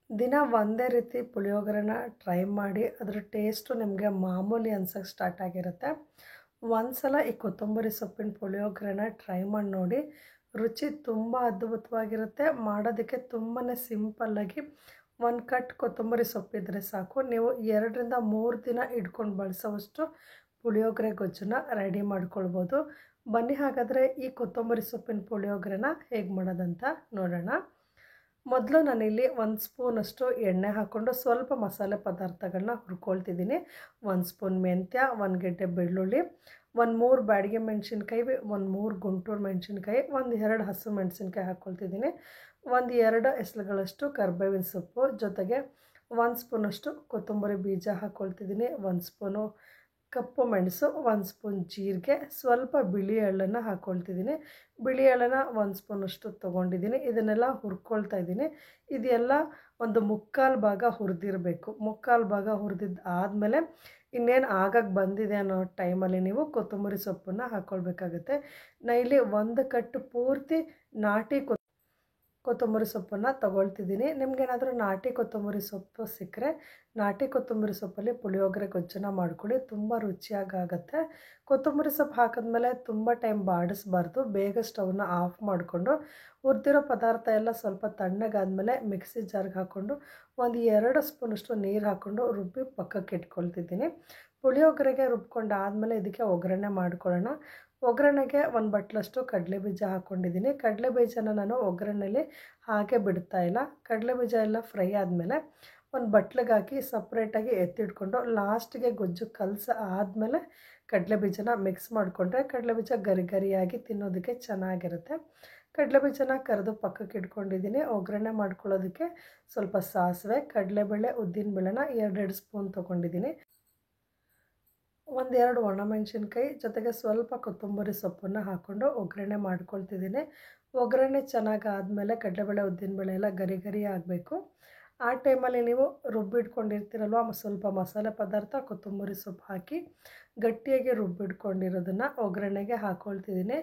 ದಿನ ಒಂದೇ ರೀತಿ ಪುಳಿಯೋಗರೆನ ಟ್ರೈ ಮಾಡಿ ಅದರ ಟೇಸ್ಟು ನಿಮಗೆ ಮಾಮೂಲಿ ಅನ್ಸೋಕ್ಕೆ ಸ್ಟಾರ್ಟ್ ಆಗಿರುತ್ತೆ. ಒಂದು ಸಲ ಈ ಕೊತ್ತಂಬರಿ ಸೊಪ್ಪಿನ ಪುಳಿಯೋಗರೆನ ಟ್ರೈ ಮಾಡಿ ನೋಡಿ. ರುಚಿ ತುಂಬ ಅದ್ಭುತವಾಗಿರುತ್ತೆ. ಮಾಡೋದಕ್ಕೆ ತುಂಬಾ ಸಿಂಪಲ್ಲಾಗಿ ಒಂದು ಕಟ್ ಕೊತ್ತಂಬರಿ ಸೊಪ್ಪಿದ್ರೆ ಸಾಕು, ನೀವು 2ರಿಂದ 3 ದಿನ ಇಟ್ಕೊಂಡು ಬಳಸೋವಷ್ಟು ಪುಳಿಯೋಗರೆ ಗೊಜ್ಜನ್ನ ರೆಡಿ ಮಾಡ್ಕೊಳ್ಬೋದು. ಬನ್ನಿ ಹಾಗಾದರೆ ಈ ಕೊತ್ತಂಬರಿ ಸೊಪ್ಪಿನ ಪುಳಿಯೋಗರೆನ ಹೇಗೆ ಮಾಡೋದಂತ ನೋಡೋಣ. ಮೊದಲು ನಾನಿಲ್ಲಿ 1 ಸ್ಪೂನಷ್ಟು ಎಣ್ಣೆ ಹಾಕ್ಕೊಂಡು ಸ್ವಲ್ಪ ಮಸಾಲೆ ಪದಾರ್ಥಗಳನ್ನ ಹುರ್ಕೊಳ್ತಿದ್ದೀನಿ. 1 ಸ್ಪೂನ್ ಮೆಂತ್ಯ, 1 ಗೆಡ್ಡೆ ಬೆಳ್ಳುಳ್ಳಿ, 3 ಬ್ಯಾಡಗಿ ಮೆಣಸಿನ್ಕಾಯಿ, 3 ಗುಂಟೂರು ಮೆಣಸಿನ್ಕಾಯಿ, 2 ಹಸಿರು ಮೆಣಸಿನ್ಕಾಯಿ ಹಾಕ್ಕೊಳ್ತಿದ್ದೀನಿ. 2 ಎಸಳುಗಳಷ್ಟು ಕರಿಬೇವಿನ ಸೊಪ್ಪು, ಜೊತೆಗೆ 1 ಸ್ಪೂನಷ್ಟು ಕೊತ್ತಂಬರಿ ಬೀಜ ಹಾಕ್ಕೊಳ್ತಿದ್ದೀನಿ. 1 ಸ್ಪೂನು ಕಪ್ಪು ಮೆಣಸು, 1 ಸ್ಪೂನ್ ಜೀರಿಗೆ, ಸ್ವಲ್ಪ ಬಿಳಿ ಎಳ್ಳನ್ನು ಹಾಕ್ಕೊಳ್ತಿದ್ದೀನಿ. ಬಿಳಿ ಎಳ್ಳನ್ನು 1 ಸ್ಪೂನಷ್ಟು ತೊಗೊಂಡಿದ್ದೀನಿ. ಇದನ್ನೆಲ್ಲ ಹುರ್ಕೊಳ್ತಾ ಇದ್ದೀನಿ. ಇದೆಲ್ಲ ಒಂದು 3/4 ಭಾಗ ಹುರಿದಿರಬೇಕು. 3/4 ಭಾಗ ಹುರಿದಿದ್ದು ಆದಮೇಲೆ ಇನ್ನೇನು ಆಗಕ್ಕೆ ಬಂದಿದೆ ಅನ್ನೋ ಟೈಮಲ್ಲಿ ನೀವು ಕೊತ್ತಂಬರಿ ಸೊಪ್ಪನ್ನು ಹಾಕ್ಕೊಳ್ಬೇಕಾಗುತ್ತೆ. ನಾನು ಇಲ್ಲಿ 1 ಕಟ್ಟು ಪೂರ್ತಿ ನಾಟಿ ಕೊತ್ತಂಬರಿ ಸೊಪ್ಪನ್ನು ತೊಗೊಳ್ತಿದ್ದೀನಿ. ನಿಮಗೇನಾದರೂ ನಾಟಿ ಕೊತ್ತಂಬರಿ ಸೊಪ್ಪು ಸಿಕ್ಕರೆ ನಾಟಿ ಕೊತ್ತಂಬರಿ ಸೊಪ್ಪಲ್ಲಿ ಪುಳಿಯೋಗರೆ ಗೊಜ್ಜನ್ನು ಮಾಡ್ಕೊಳ್ಳಿ, ತುಂಬ ರುಚಿಯಾಗುತ್ತೆ. ಕೊತ್ತಂಬರಿ ಸೊಪ್ಪು ಹಾಕಿದ್ಮೇಲೆ ತುಂಬ ಟೈಮ್ ಬಾಡಿಸ್ಬಾರ್ದು. ಬೇಗ ಸ್ಟವ್ನ ಆಫ್ ಮಾಡಿಕೊಂಡು ಹುರಿದಿರೋ ಪದಾರ್ಥ ಎಲ್ಲ ಸ್ವಲ್ಪ ತಣ್ಣಗಾದ್ಮೇಲೆ ಮಿಕ್ಸಿ ಜಾರ್ಗೆ ಹಾಕ್ಕೊಂಡು 2 ಸ್ಪೂನಷ್ಟು ನೀರು ಹಾಕ್ಕೊಂಡು ರುಬ್ಬಿ ಪಕ್ಕಕ್ಕೆ ಇಟ್ಕೊಳ್ತಿದ್ದೀನಿ. ಪುಳಿಯೋಗರೆಗೆ ರುಬ್ಕೊಂಡಾದಮೇಲೆ ಇದಕ್ಕೆ ಒಗ್ಗರಣೆ ಮಾಡ್ಕೊಳ್ಳೋಣ. ಒಗ್ಗರಣೆಗೆ 1 ಬಟ್ಲಷ್ಟು ಕಡಲೆಬೀಜ ಹಾಕ್ಕೊಂಡಿದ್ದೀನಿ. ಕಡಲೆಬೀಜನ ನಾನು ಒಗ್ಗರಣೆಯಲ್ಲಿ ಹಾಗೆ ಬಿಡ್ತಾಯಿಲ್ಲ. ಕಡಲೆಬೀಜ ಎಲ್ಲ ಫ್ರೈ ಆದಮೇಲೆ ಒಂದು ಬಟ್ಲಿಗೆ ಹಾಕಿ ಸಪ್ರೇಟಾಗಿ ಎತ್ತಿಟ್ಕೊಂಡು ಲಾಸ್ಟಿಗೆ ಗೊಜ್ಜು ಆದಮೇಲೆ ಕಡಲೆಬೀಜನ ಮಿಕ್ಸ್ ಮಾಡಿಕೊಂಡ್ರೆ ಕಡಲೆಬೀಜ ಗರಿ ಗರಿಯಾಗಿ ತಿನ್ನೋದಕ್ಕೆ ಚೆನ್ನಾಗಿರುತ್ತೆ. ಕಡಲೆಬೀಜನ ಕರೆದು ಪಕ್ಕಕ್ಕೆ ಇಟ್ಕೊಂಡಿದ್ದೀನಿ. ಒಗ್ಗರಣೆ ಮಾಡ್ಕೊಳ್ಳೋದಕ್ಕೆ ಸ್ವಲ್ಪ ಸಾಸಿವೆ, ಕಡಲೆಬೇಳೆ, ಉದ್ದಿನಬೇಳೆನ 2 ಸ್ಪೂನ್ ತೊಗೊಂಡಿದ್ದೀನಿ. 2 ಒಣಮೆಣಸಿನ್ಕಾಯಿ, ಜೊತೆಗೆ ಸ್ವಲ್ಪ ಕೊತ್ತಂಬರಿ ಸೊಪ್ಪನ್ನು ಹಾಕ್ಕೊಂಡು ಒಗ್ಗರಣೆ ಮಾಡ್ಕೊಳ್ತಿದ್ದೀನಿ. ಒಗ್ಗರಣೆ ಚೆನ್ನಾಗಾದಮೇಲೆ ಕಡಲೆಬೇಳೆ, ಉದ್ದಿನಬೇಳೆ ಎಲ್ಲ ಗರಿ ಗರಿ ಆಗಬೇಕು. ಆ ಟೈಮಲ್ಲಿ ನೀವು ರುಬ್ಬಿಟ್ಕೊಂಡಿರ್ತೀರಲ್ವ ಸ್ವಲ್ಪ ಮಸಾಲೆ ಪದಾರ್ಥ, ಕೊತ್ತಂಬರಿ ಸೊಪ್ಪು ಹಾಕಿ ಗಟ್ಟಿಯಾಗಿ ರುಬ್ಬಿಟ್ಕೊಂಡಿರೋದನ್ನು ಒಗ್ಗರಣೆಗೆ ಹಾಕ್ಕೊಳ್ತಿದ್ದೀನಿ.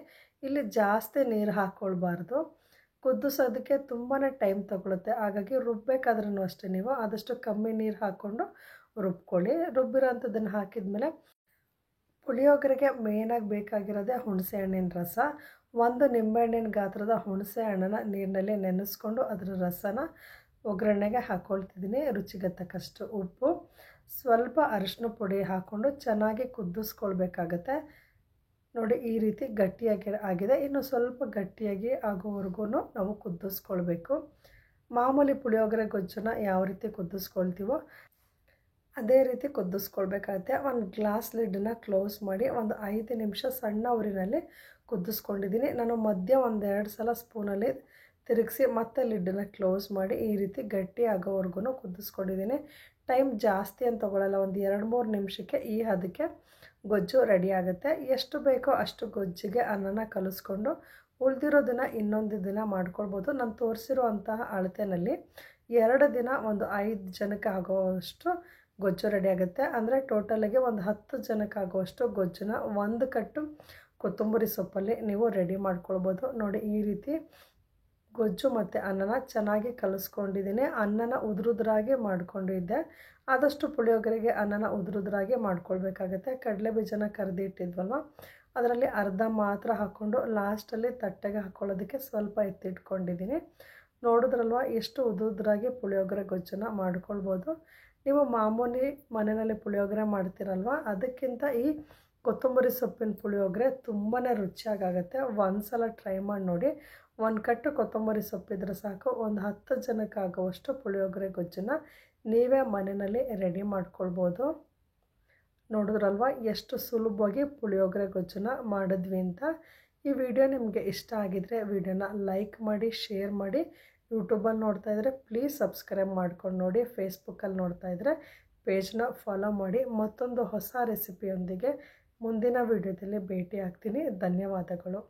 ಇಲ್ಲಿ ಜಾಸ್ತಿ ನೀರು ಹಾಕ್ಕೊಳ್ಬಾರ್ದು, ಕುದಿಸೋದಕ್ಕೆ ತುಂಬಾ ಟೈಮ್ ತಗೊಳುತ್ತೆ. ಹಾಗಾಗಿ ರುಬ್ಬಬೇಕಾದ್ರೂ ಅಷ್ಟೇ ನೀವು ಆದಷ್ಟು ಕಮ್ಮಿ ನೀರು ಹಾಕ್ಕೊಂಡು ರುಬ್ಕೊಳ್ಳಿ. ರುಬ್ಬಿರೋ ಅಂಥದ್ದನ್ನು ಹಾಕಿದ್ಮೇಲೆ ಪುಳಿಯೋಗರೆಗೆ ಮೇಯ್ನಾಗಿ ಬೇಕಾಗಿರೋದೇ ಹುಣಸೆ ಹಣ್ಣಿನ ರಸ. 1 ನಿಂಬೆಹಣ್ಣಿನ ಗಾತ್ರದ ಹುಣಸೆ ಹಣ್ಣನ್ನು ನೀರಿನಲ್ಲಿ ನೆನೆಸ್ಕೊಂಡು ಅದರ ರಸನ ಒಗ್ಗರಣೆಗೆ ಹಾಕ್ಕೊಳ್ತಿದ್ದೀನಿ. ರುಚಿಗೆ ತಕ್ಕಷ್ಟು ಉಪ್ಪು, ಸ್ವಲ್ಪ ಅರಿಶಿನ ಪುಡಿ ಹಾಕ್ಕೊಂಡು ಚೆನ್ನಾಗಿ ಕುದಿಸ್ಕೊಳ್ಬೇಕಾಗತ್ತೆ. ನೋಡಿ ಈ ರೀತಿ ಗಟ್ಟಿಯಾಗಿ ಆಗಿದೆ. ಇನ್ನು ಸ್ವಲ್ಪ ಗಟ್ಟಿಯಾಗಿ ಆಗೋವರೆಗೂ ನಾವು ಕುದಿಸ್ಕೊಳ್ಬೇಕು. ಮಾಮೂಲಿ ಪುಳಿಯೋಗರೆ ಗೊಜ್ಜನ್ನು ಯಾವ ರೀತಿ ಕುದಿಸ್ಕೊಳ್ತೀವೋ ಅದೇ ರೀತಿ ಕುದಿಸ್ಕೊಳ್ಬೇಕಾಗುತ್ತೆ. 1 ಗ್ಲಾಸ್ ಲಿಡ್ಡನ್ನು ಕ್ಲೋಸ್ ಮಾಡಿ 5 ನಿಮಿಷ ಸಣ್ಣ ಉರಿನಲ್ಲಿ ಕುದಿಸ್ಕೊಂಡಿದ್ದೀನಿ. ನಾನು ಮಧ್ಯ 2 ಸಲ ಸ್ಪೂನಲ್ಲಿ ತಿರುಗಿಸಿ ಮತ್ತೆ ಲಿಡ್ಡನ್ನು ಕ್ಲೋಸ್ ಮಾಡಿ ಈ ರೀತಿ ಗಟ್ಟಿ ಆಗೋವರೆಗೂ ಕುದಿಸ್ಕೊಂಡಿದ್ದೀನಿ. ಟೈಮ್ ಜಾಸ್ತಿ ಅಂತ ತೊಗೊಳ್ಳಲ್ಲ, 2-3 ನಿಮಿಷಕ್ಕೆ ಈ ಹದಕ್ಕೆ ಗೊಜ್ಜು ರೆಡಿ ಆಗುತ್ತೆ. ಎಷ್ಟು ಬೇಕೋ ಅಷ್ಟು ಗೊಜ್ಜಿಗೆ ಅನ್ನನ ಕಲಿಸ್ಕೊಂಡು ಉಳಿದಿರೋದನ್ನು ಇನ್ನೊಂದು ದಿನ ಮಾಡ್ಕೊಳ್ಬೋದು. ನಾನು ತೋರಿಸಿರೋ ಅಂತಹ ಅಳತೆಯಲ್ಲಿ 2 ದಿನ 5 ಜನಕ್ಕೆ ಆಗೋವಷ್ಟು ಗೊಜ್ಜು ರೆಡಿ ಆಗುತ್ತೆ. ಅಂದರೆ ಟೋಟಲಾಗಿ 10 ಜನಕ್ಕೆ ಆಗುವಷ್ಟು ಗೊಜ್ಜನ್ನ 1 ಕಟ್ಟು ಕೊತ್ತಂಬರಿ ಸೊಪ್ಪಲ್ಲಿ ನೀವು ರೆಡಿ ಮಾಡ್ಕೊಳ್ಬೋದು. ನೋಡಿ ಈ ರೀತಿ ಗೊಜ್ಜು ಮತ್ತು ಅನ್ನನ ಚೆನ್ನಾಗಿ ಕಲಿಸ್ಕೊಂಡಿದ್ದೀನಿ. ಅನ್ನನ ಉದುರುದ್ರಾಗಿ ಮಾಡ್ಕೊಂಡಿದ್ದೆ. ಆದಷ್ಟು ಪುಳಿಯೋಗರೆಗೆ ಅನ್ನನ ಉದುರುದ್ರಾಗಿ ಮಾಡ್ಕೊಳ್ಬೇಕಾಗತ್ತೆ. ಕಡಲೆಬೀಜನ ಕರೆದಿಟ್ಟಿದ್ವಲ್ವ ಅದರಲ್ಲಿ ಅರ್ಧ ಮಾತ್ರ ಹಾಕ್ಕೊಂಡು ಲಾಸ್ಟಲ್ಲಿ ತಟ್ಟೆಗೆ ಹಾಕ್ಕೊಳ್ಳೋದಕ್ಕೆ ಸ್ವಲ್ಪ ಎತ್ತಿಟ್ಕೊಂಡಿದ್ದೀನಿ. ನೋಡಿದ್ರಲ್ವ ಎಷ್ಟು ಉದುರುದ್ರಾಗಿ ಪುಳಿಯೋಗರೆ ಗೊಜ್ಜನ್ನು ಮಾಡ್ಕೊಳ್ಬೋದು. ನೀವು ಮಾಮೂಲಿ ಮನೆಯಲ್ಲಿ ಪುಳಿಯೋಗರೆ ಮಾಡ್ತೀರಲ್ವ ಅದಕ್ಕಿಂತ ಈ ಕೊತ್ತಂಬರಿ ಸೊಪ್ಪಿನ ಪುಳಿಯೋಗರೆ ತುಂಬಾ ರುಚಿಯಾಗುತ್ತೆ. 1 ಸಲ ಟ್ರೈ ಮಾಡಿ ನೋಡಿ. 1 ಕಟ್ಟು ಕೊತ್ತಂಬರಿ ಸೊಪ್ಪಿದ್ರೆ ಸಾಕು, 10 ಜನಕ್ಕೆ ಆಗುವಷ್ಟು ಪುಳಿಯೋಗರೆ ಗೊಜ್ಜನ್ನು ನೀವೇ ಮನೆಯಲ್ಲಿ ರೆಡಿ ಮಾಡ್ಕೊಳ್ಬೋದು. ನೋಡಿದ್ರಲ್ವ ಎಷ್ಟು ಸುಲಭವಾಗಿ ಪುಳಿಯೋಗರೆ ಗೊಜ್ಜನ್ನು ಮಾಡಿದ್ವಿ ಅಂತ. ಈ ವಿಡಿಯೋ ನಿಮಗೆ ಇಷ್ಟ ಆಗಿದರೆ ವಿಡಿಯೋನ ಲೈಕ್ ಮಾಡಿ, ಶೇರ್ ಮಾಡಿ. ಯೂಟ್ಯೂಬಲ್ಲಿ ನೋಡ್ತಾ ಇದ್ದರೆ ಪ್ಲೀಸ್ ಸಬ್ಸ್ಕ್ರೈಬ್ ಮಾಡ್ಕೊಂಡು ನೋಡಿ. ಫೇಸ್ಬುಕ್ಕಲ್ಲಿ ನೋಡ್ತಾ ಇದ್ದರೆ ಪೇಜ್ನ ಫಾಲೋ ಮಾಡಿ. ಮತ್ತೊಂದು ಹೊಸ ರೆಸಿಪಿಯೊಂದಿಗೆ ಮುಂದಿನ ವಿಡಿಯೋದಲ್ಲಿ ಭೇಟಿ ಆಗ್ತೀನಿ. ಧನ್ಯವಾದಗಳು.